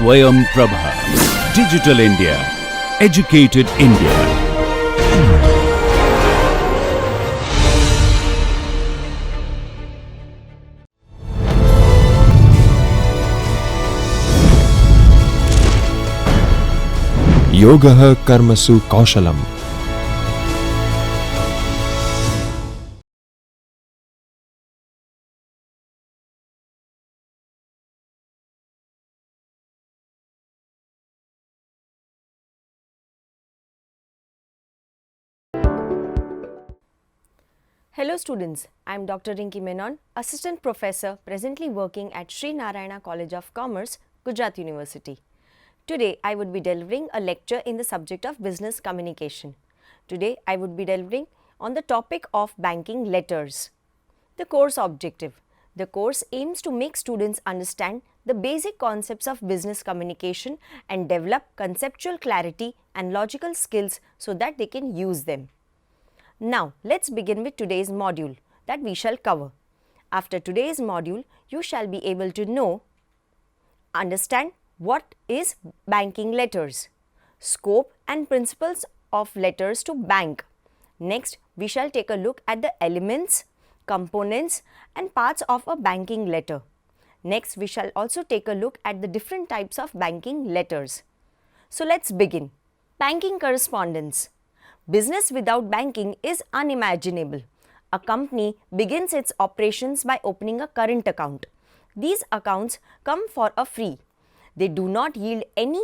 Swayam Prabha. Digital India. Educated India. Yogah Karmasu Kaushalam. Hello students, I am Dr. Rinki Menon, Assistant Professor presently working at Sri Narayana College of Commerce, Gujarat University. Today I would be delivering a lecture in the subject of business communication. Today I would be delivering on the topic of banking letters. The course objective. The course aims to make students understand the basic concepts of business communication and develop conceptual clarity and logical skills so that they can use them. Now, let's begin with today's module that we shall cover. After today's module, you shall be able to understand what is banking letters, scope and principles of letters to bank. Next, we shall take a look at the elements, components and parts of a banking letter. Next, we shall also take a look at the different types of banking letters. So, let's begin. Banking correspondence. Business without banking is unimaginable. A company begins its operations by opening a current account. These accounts come for a free. They do not yield any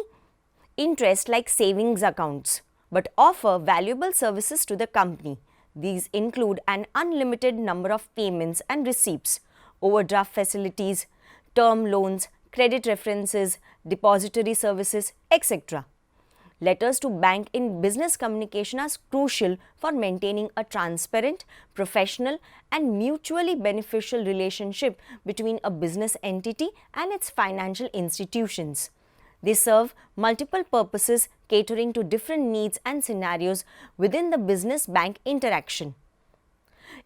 interest like savings accounts, but offer valuable services to the company. These include an unlimited number of payments and receipts, overdraft facilities, term loans, credit references, depository services, etc. Letters to bank in business communication are crucial for maintaining a transparent, professional and mutually beneficial relationship between a business entity and its financial institutions. They serve multiple purposes catering to different needs and scenarios within the business-bank interaction.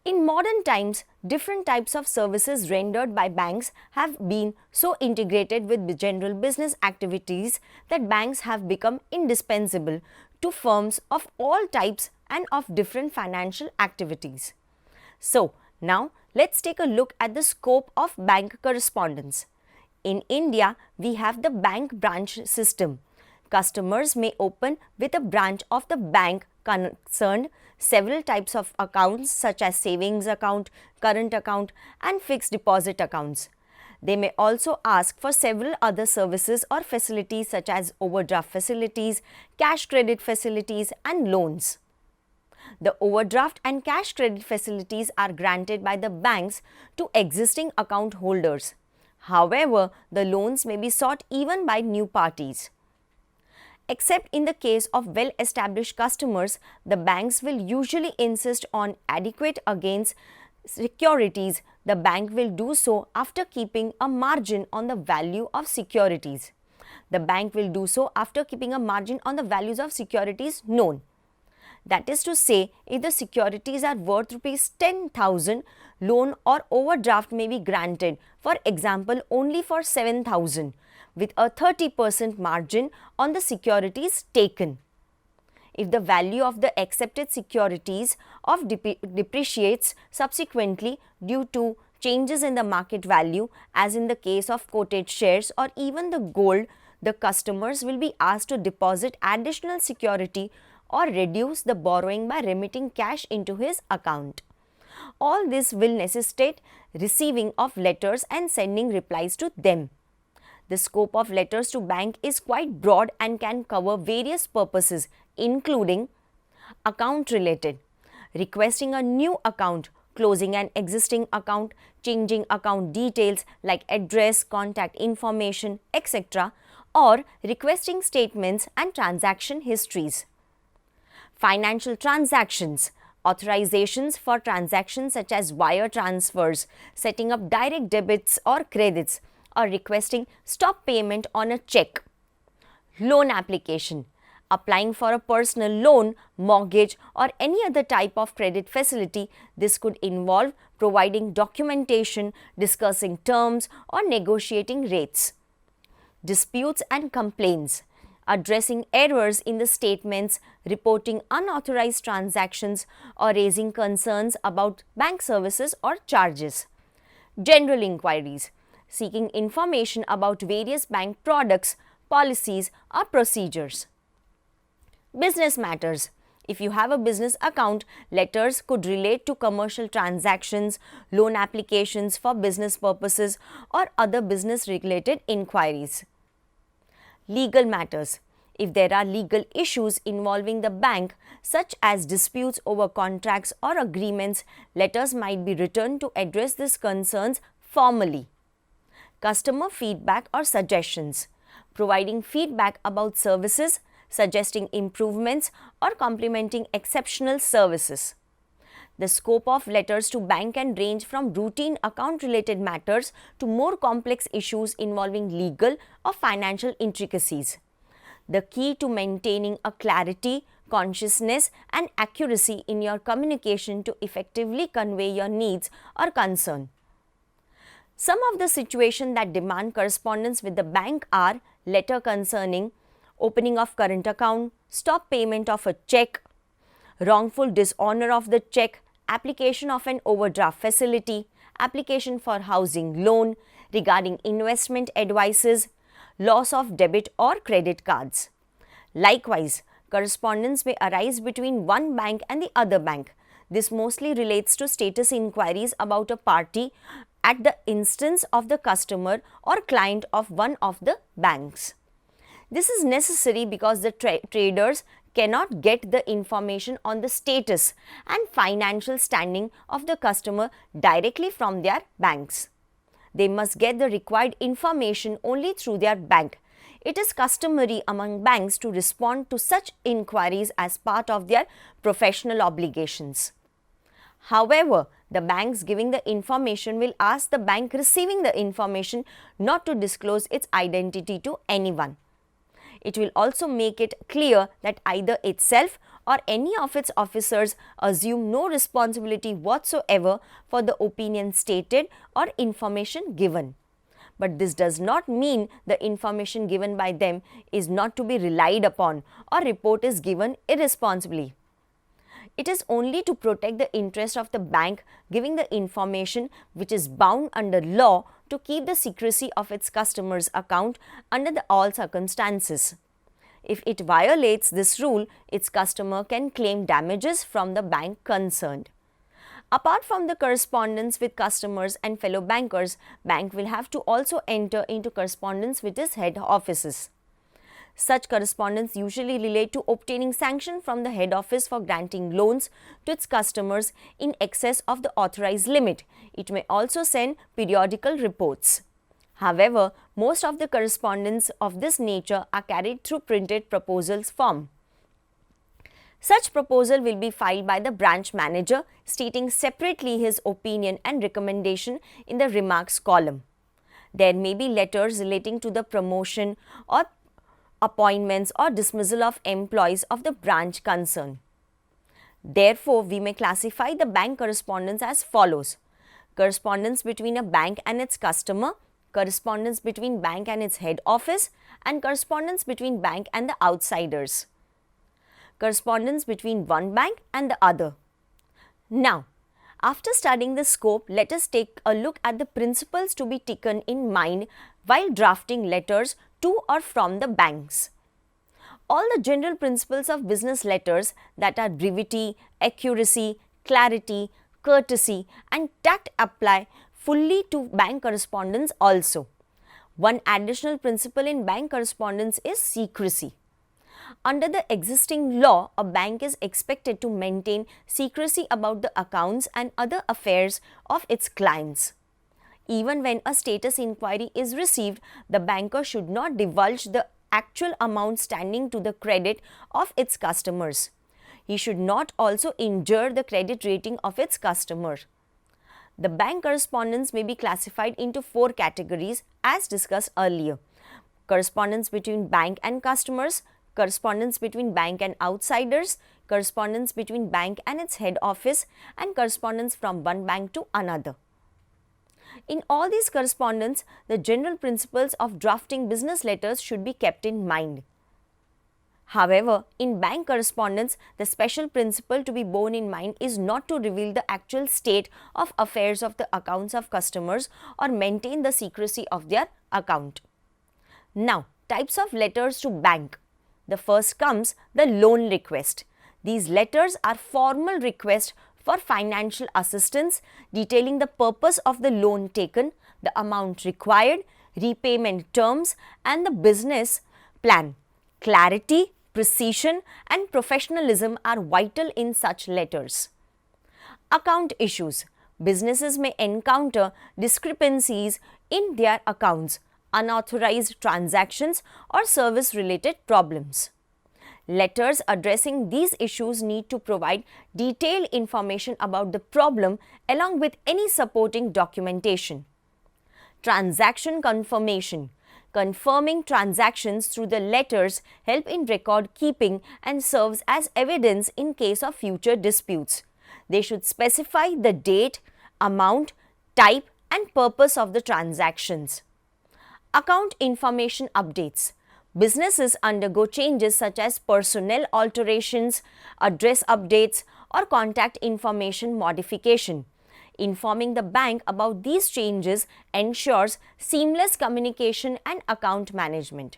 In modern times, different types of services rendered by banks have been so integrated with general business activities that banks have become indispensable to firms of all types and of different financial activities. So, now let's take a look at the scope of bank correspondence. In India, we have the bank branch system. Customers may open with a branch of the bank concerned several types of accounts such as savings account, current account and fixed deposit accounts. They may also ask for several other services or facilities such as overdraft facilities, cash credit facilities and loans. The overdraft and cash credit facilities are granted by the banks to existing account holders. However, the loans may be sought even by new parties. Except in the case of well-established customers, the banks will usually insist on adequate against securities. The bank will do so after keeping a margin on the value of securities. The bank will do so after keeping a margin on the values of securities known. That is to say, if the securities are worth rupees 10,000, loan or overdraft may be granted, for example, only for 7,000. with a 30% margin on the securities taken. If the value of the accepted securities depreciates subsequently due to changes in the market value, as in the case of quoted shares or even the gold, the customers will be asked to deposit additional security or reduce the borrowing by remitting cash into his account. All this will necessitate receiving of letters and sending replies to them. The scope of letters to bank is quite broad and can cover various purposes, including account related, requesting a new account, closing an existing account, changing account details like address, contact information, etc., or requesting statements and transaction histories. Financial transactions, authorizations for transactions such as wire transfers, setting up direct debits or credits, or requesting stop payment on a check. Loan application, applying for a personal loan, mortgage or any other type of credit facility. This could involve providing documentation, discussing terms or negotiating rates. disputes and complaints, addressing errors in the statements, reporting unauthorized transactions, or raising concerns about bank services or charges. General inquiries, seeking information about various bank products, policies, or procedures. Business matters. If you have a business account, letters could relate to commercial transactions, loan applications for business purposes, or other business-related inquiries. Legal matters. If there are legal issues involving the bank, such as disputes over contracts or agreements, letters might be written to address these concerns formally. Customer feedback or suggestions, providing feedback about services, suggesting improvements, or complimenting exceptional services. The scope of letters to bank can range from routine account-related matters to more complex issues involving legal or financial intricacies. The key to maintaining a clarity, consciousness, and accuracy in your communication to effectively convey your needs or concern. Some of the situations that demand correspondence with the bank are letter concerning opening of current account, stop payment of a check, wrongful dishonor of the check, application of an overdraft facility, application for housing loan, regarding investment advices, loss of debit or credit cards. Likewise, correspondence may arise between one bank and the other bank. This mostly relates to status inquiries about a party at the instance of the customer or client of one of the banks. This is necessary because the traders cannot get the information on the status and financial standing of the customer directly from their banks. They must get the required information only through their bank. It is customary among banks to respond to such inquiries as part of their professional obligations. However, the banks giving the information will ask the bank receiving the information not to disclose its identity to anyone. It will also make it clear that either itself or any of its officers assume no responsibility whatsoever for the opinion stated or information given. But this does not mean the information given by them is not to be relied upon or report is given irresponsibly. It is only to protect the interest of the bank giving the information which is bound under law to keep the secrecy of its customer's account under all circumstances. If it violates this rule, its customer can claim damages from the bank concerned. Apart from the correspondence with customers and fellow bankers, bank will have to also enter into correspondence with its head offices. Such correspondence usually relate to obtaining sanction from the head office for granting loans to its customers in excess of the authorized limit. It may also send periodical reports. However, most of the correspondence of this nature are carried through printed proposals form. Such proposal will be filed by the branch manager stating separately his opinion and recommendation in the remarks column. There may be letters relating to the promotion or appointments or dismissal of employees of the branch concerned. Therefore, we may classify the bank correspondence as follows: correspondence between a bank and its customer, correspondence between bank and its head office, and correspondence between bank and the outsiders. Correspondence between one bank and the other. Now, after studying the scope, let us take a look at the principles to be taken in mind while drafting letters to or from the banks. All the general principles of business letters, that are brevity, accuracy, clarity, courtesy, and tact, apply fully to bank correspondence also. One additional principle in bank correspondence is secrecy. Under the existing law, a bank is expected to maintain secrecy about the accounts and other affairs of its clients. Even when a status inquiry is received, the banker should not divulge the actual amount standing to the credit of its customers. He should not also injure the credit rating of its customer. The bank correspondence may be classified into 4 categories as discussed earlier: correspondence between bank and customers, correspondence between bank and outsiders, correspondence between bank and its head office, and correspondence from one bank to another. In all these correspondence, the general principles of drafting business letters should be kept in mind. However, in bank correspondence, the special principle to be borne in mind is not to reveal the actual state of affairs of the accounts of customers or maintain the secrecy of their account. Now, types of letters to bank. The first comes the loan request. These letters are formal requests for financial assistance detailing the purpose of the loan taken, the amount required, repayment terms and the business plan. Clarity, precision and professionalism are vital in such letters. Account issues. Businesses may encounter discrepancies in their accounts, unauthorized transactions or service-related problems. Letters addressing these issues need to provide detailed information about the problem along with any supporting documentation. Transaction confirmation. Confirming transactions through the letters help in record keeping and serves as evidence in case of future disputes. They should specify the date, amount, type and purpose of the transactions. Account information updates. Businesses undergo changes such as personnel alterations, address updates or contact information modification. Informing the bank about these changes ensures seamless communication and account management.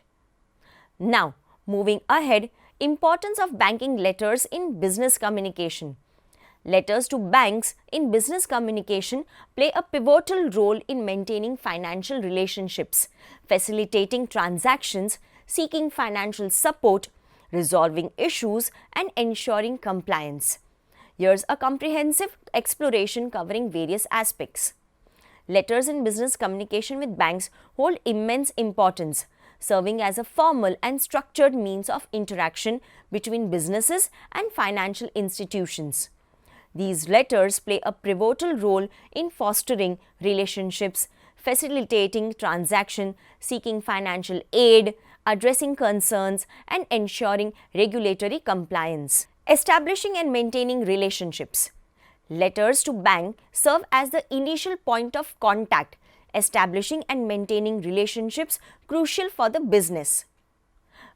Now, moving ahead, importance of banking letters in business communication. Letters to banks in business communication play a pivotal role in maintaining financial relationships, facilitating transactions, seeking financial support, resolving issues and ensuring compliance. Here's a comprehensive exploration covering various aspects. Letters in business communication with banks hold immense importance, serving as a formal and structured means of interaction between businesses and financial institutions. These letters play a pivotal role in fostering relationships, facilitating transaction, seeking financial aid, addressing concerns and ensuring regulatory compliance. Establishing and maintaining relationships. Letters to bank serve as the initial point of contact, establishing and maintaining relationships crucial for the business.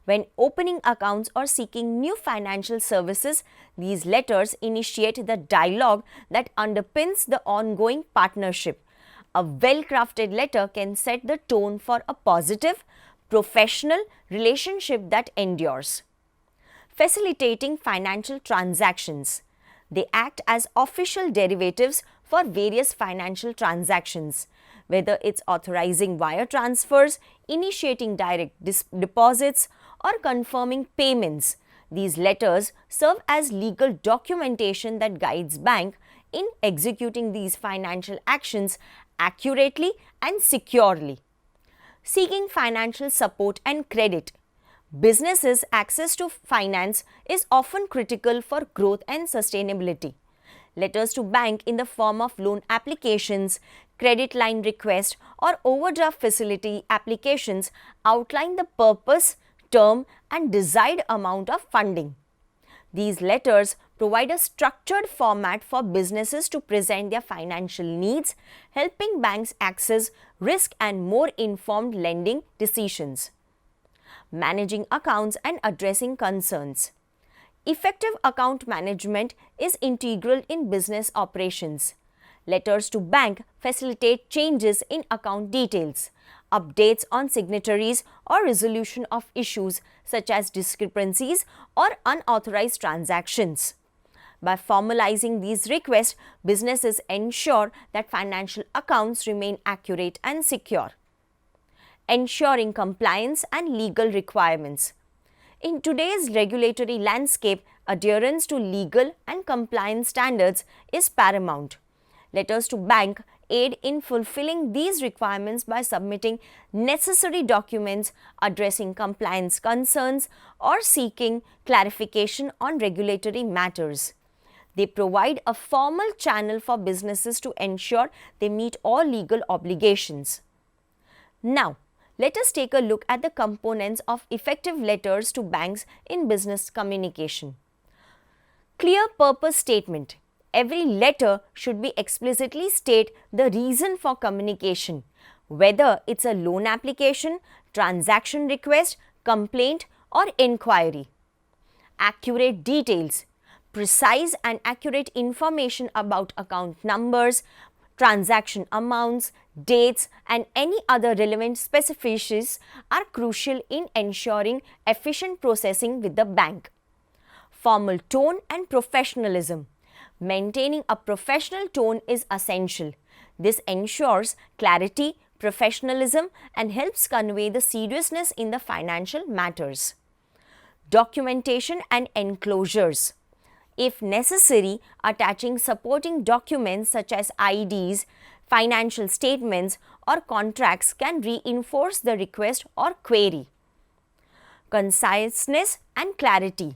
When opening accounts or seeking new financial services, these letters initiate the dialogue that underpins the ongoing partnership. A well-crafted letter can set the tone for a positive, professional relationship that endures. Facilitating financial transactions. They act as official derivatives for various financial transactions, whether it's authorizing wire transfers, initiating direct deposits, or confirming payments. These letters serve as legal documentation that guides bank in executing these financial actions accurately and securely. Seeking financial support and credit. Businesses' access to finance is often critical for growth and sustainability. Letters to bank in the form of loan applications, credit line request or overdraft facility applications outline the purpose, term and desired amount of funding. These letters provide a structured format for businesses to present their financial needs, helping banks access risk and more informed lending decisions. Managing accounts and addressing concerns. Effective account management is integral in business operations. Letters to bank facilitate changes in account details, updates on signatories or resolution of issues such as discrepancies or unauthorized transactions. By formalizing these requests, businesses ensure that financial accounts remain accurate and secure. Ensuring compliance and legal requirements. In today's regulatory landscape, adherence to legal and compliance standards is paramount. Letters to bank aid in fulfilling these requirements by submitting necessary documents, addressing compliance concerns, or seeking clarification on regulatory matters. They provide a formal channel for businesses to ensure they meet all legal obligations. Now, let us take a look at the components of effective letters to banks in business communication. Clear purpose statement. Every letter should be explicitly state the reason for communication, whether it's a loan application, transaction request, complaint or inquiry. Accurate details, precise and accurate information about account numbers, transaction amounts, dates and any other relevant specificities are crucial in ensuring efficient processing with the bank. Formal tone and professionalism. Maintaining a professional tone is essential. This ensures clarity, professionalism and helps convey the seriousness in the financial matters. Documentation and enclosures. If necessary, attaching supporting documents such as IDs, financial statements or contracts can reinforce the request or query. Conciseness and clarity.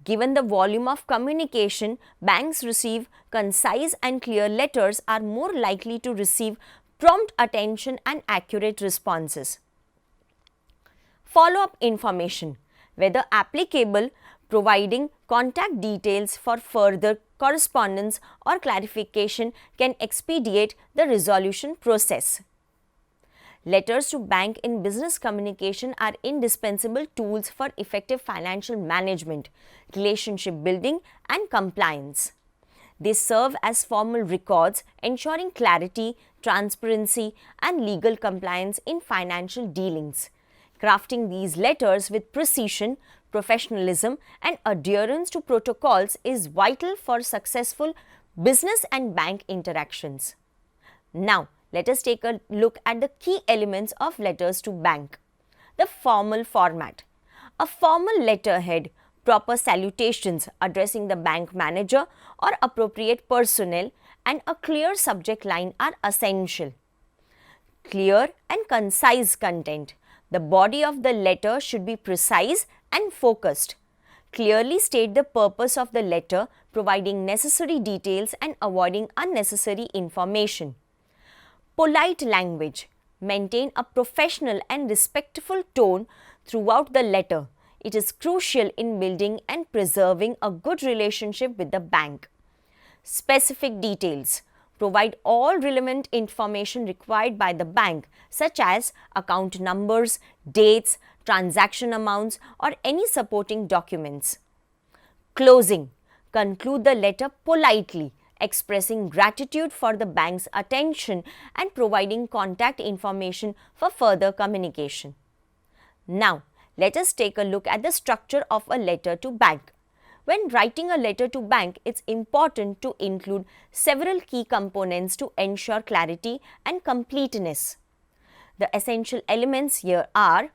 Given the volume of communication, banks receive concise and clear letters are more likely to receive prompt attention and accurate responses. Follow-up information, whether applicable, providing contact details for further correspondence or clarification can expedite the resolution process. Letters to bank in business communication are indispensable tools for effective financial management, relationship building and compliance. They serve as formal records ensuring clarity, transparency and legal compliance in financial dealings. Crafting these letters with precision, professionalism and adherence to protocols is vital for successful business and bank interactions. Now, let us take a look at the key elements of letters to bank. The formal format. A formal letterhead, proper salutations addressing the bank manager or appropriate personnel and a clear subject line are essential. Clear and concise content. The body of the letter should be precise and focused. Clearly state the purpose of the letter, providing necessary details and avoiding unnecessary information. Polite language. Maintain a professional and respectful tone throughout the letter. It is crucial in building and preserving a good relationship with the bank. Specific details. Provide all relevant information required by the bank, such as account numbers, dates, transaction amounts, or any supporting documents. Closing. Conclude the letter politely, expressing gratitude for the bank's attention and providing contact information for further communication. Now, let us take a look at the structure of a letter to bank. When writing a letter to bank, it's important to include several key components to ensure clarity and completeness. The essential elements here are: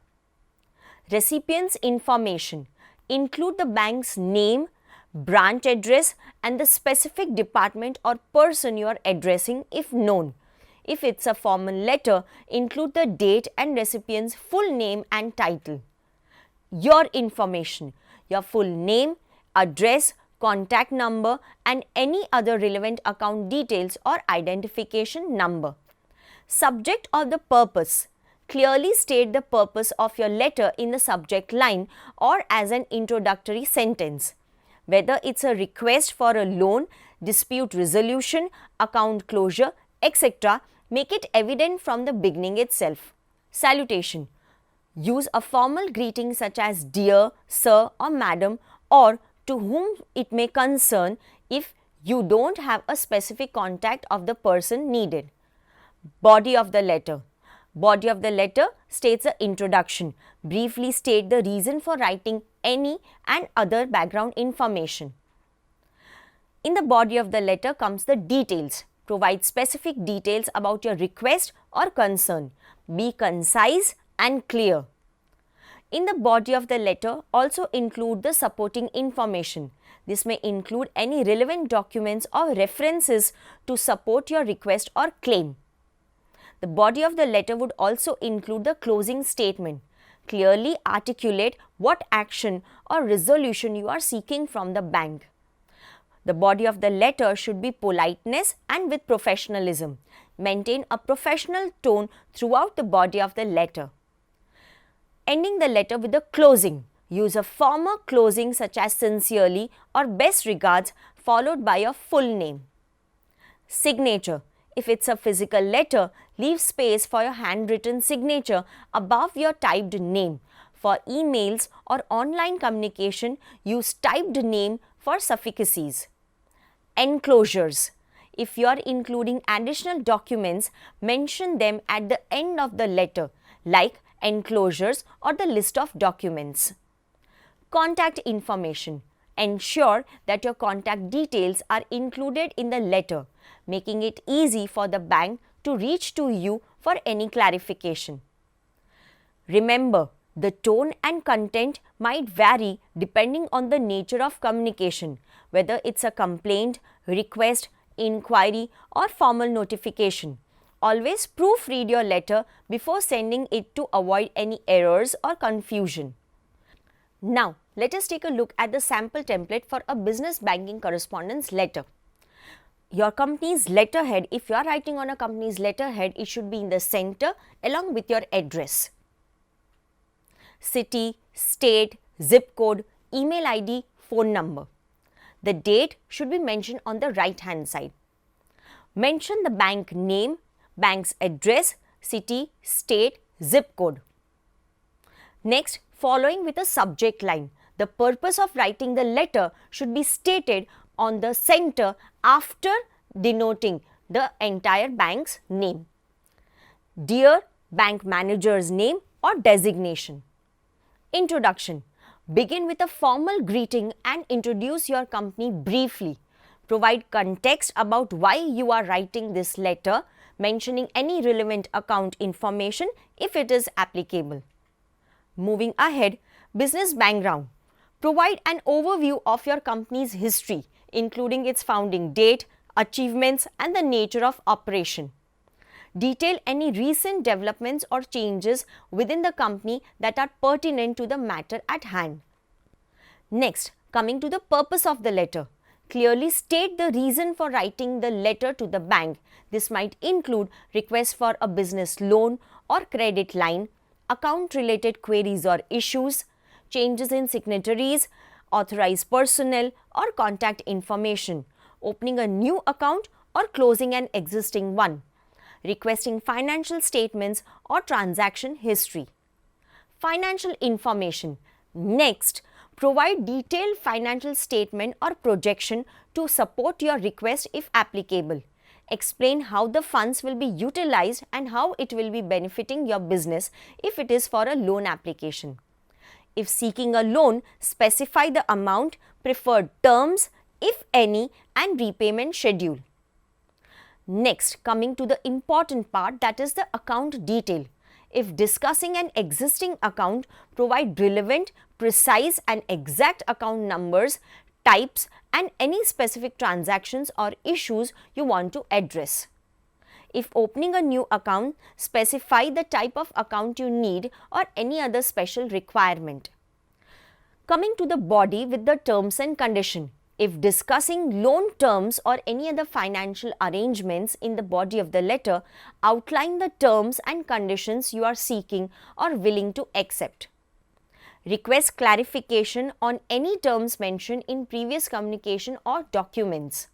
recipient's information. Include the bank's name, branch address and the specific department or person you are addressing if known. If it's a formal letter, include the date and recipient's full name and title. Your information, your full name, address, contact number and any other relevant account details or identification number. Subject or the purpose. Clearly state the purpose of your letter in the subject line or as an introductory sentence. Whether it's a request for a loan, dispute resolution, account closure, etc., make it evident from the beginning itself. Salutation. Use a formal greeting such as dear, sir or madam or to whom it may concern if you don't have a specific contact of the person needed. Body of the letter. Body of the letter states the introduction. Briefly state the reason for writing any and other background information. In the body of the letter comes the details. Provide specific details about your request or concern. Be concise and clear. In the body of the letter, also include the supporting information. This may include any relevant documents or references to support your request or claim. The body of the letter would also include the closing statement. Clearly articulate what action or resolution you are seeking from the bank. The body of the letter should be politeness and with professionalism. Maintain a professional tone throughout the body of the letter. Ending the letter with the closing. Use a formal closing such as sincerely or best regards followed by a full name. Signature. If it's a physical letter, leave space for your handwritten signature above your typed name. For emails or online communication, use typed name for suffixes. Enclosures. If you are including additional documents, mention them at the end of the letter, like enclosures or the list of documents. Contact information. Ensure that your contact details are included in the letter, making it easy for the bank to reach to you for any clarification. Remember, the tone and content might vary depending on the nature of communication, whether it's a complaint, request, inquiry or formal notification. Always proofread your letter before sending it to avoid any errors or confusion. Now, let us take a look at the sample template for a business banking correspondence letter. Your company's letterhead, if you are writing on a company's letterhead, it should be in the center along with your address. City, state, zip code, email ID, phone number. The date should be mentioned on the right hand side. Mention the bank name, bank's address, city, state, zip code. Next, following with a subject line. The purpose of writing the letter should be stated on the center after denoting the entire bank's name. Dear bank manager's name or designation. Introduction. Begin with a formal greeting and introduce your company briefly. Provide context about why you are writing this letter, mentioning any relevant account information if it is applicable. Moving ahead, business background. Provide an overview of your company's history, including its founding date, achievements, and the nature of operation. Detail any recent developments or changes within the company that are pertinent to the matter at hand. Next, coming to the purpose of the letter. Clearly state the reason for writing the letter to the bank. This might include requests for a business loan or credit line, account-related queries or issues, changes in signatories, authorized personnel or contact information, opening a new account or closing an existing one, requesting financial statements or transaction history. Financial information. Next, provide detailed financial statement or projection to support your request if applicable. Explain how the funds will be utilized and how it will be benefiting your business if it is for a loan application. If seeking a loan, specify the amount, preferred terms, if any, and repayment schedule. Next, coming to the important part, that is the account detail. If discussing an existing account, provide relevant, precise and exact account numbers, types and any specific transactions or issues you want to address. If opening a new account, specify the type of account you need or any other special requirement. Coming to the body with the terms and condition. If discussing loan terms or any other financial arrangements in the body of the letter, outline the terms and conditions you are seeking or willing to accept. Request clarification on any terms mentioned in previous communication or documents.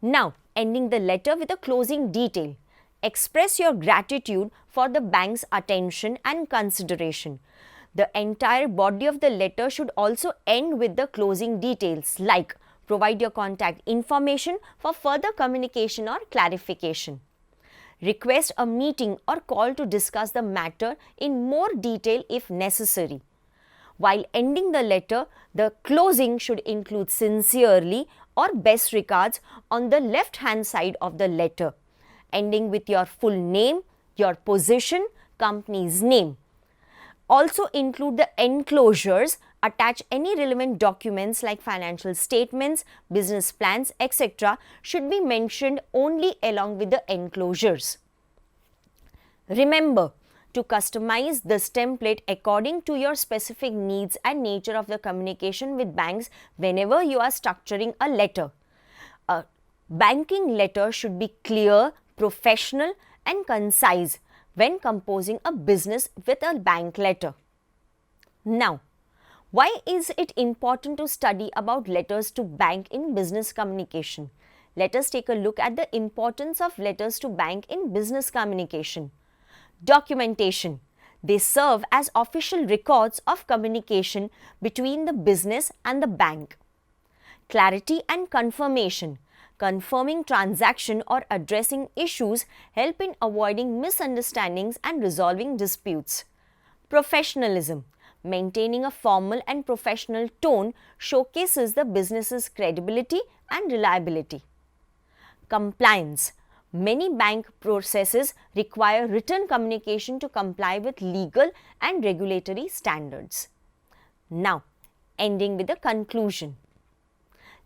Now, ending the letter with a closing detail. Express your gratitude for the bank's attention and consideration. The entire body of the letter should also end with the closing details like provide your contact information for further communication or clarification. Request a meeting or call to discuss the matter in more detail if necessary. While ending the letter, the closing should include sincerely or best regards on the left hand side of the letter, ending with your full name, your position, company's name. Also include the enclosures, attach any relevant documents like financial statements, business plans, etc. should be mentioned only along with the enclosures. Remember to customize this template according to your specific needs and nature of the communication with banks whenever you are structuring a letter. A banking letter should be clear, professional and concise when composing a business with a bank letter. Now, Why is it important to study about letters to bank in business communication? Let us take a look at the importance of letters to bank in business communication. Documentation. They serve as official records of communication between the business and the bank. Clarity and confirmation. Confirming transaction or addressing issues help in avoiding misunderstandings and resolving disputes. Professionalism. Maintaining a formal and professional tone showcases the business's credibility and reliability. Compliance. Many bank processes require written communication to comply with legal and regulatory standards. Now, ending with a conclusion.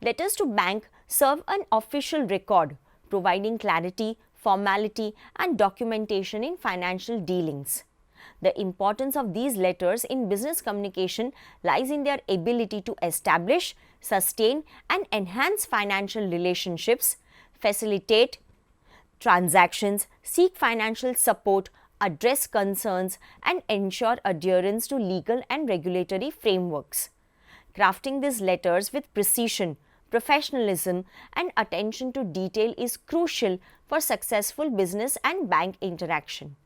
Letters to bank serve an official record, providing clarity, formality, and documentation in financial dealings. The importance of these letters in business communication lies in their ability to establish, sustain, and enhance financial relationships, facilitate transactions, seek financial support, address concerns, and ensure adherence to legal and regulatory frameworks. Crafting these letters with precision, professionalism, and attention to detail is crucial for successful business and bank interaction.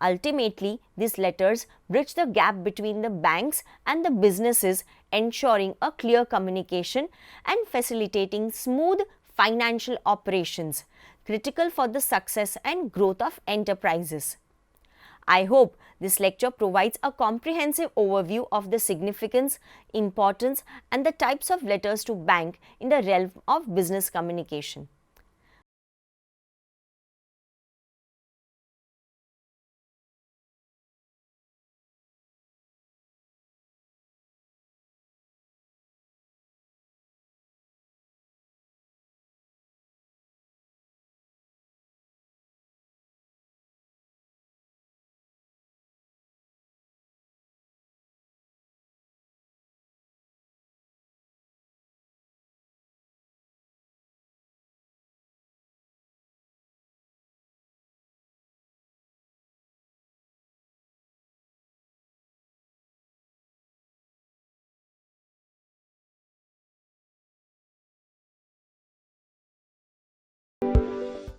Ultimately, these letters bridge the gap between the banks and the businesses, ensuring a clear communication and facilitating smooth financial operations, critical for the success and growth of enterprises. I hope this lecture provides a comprehensive overview of the significance, importance, and the types of letters to bank in the realm of business communication.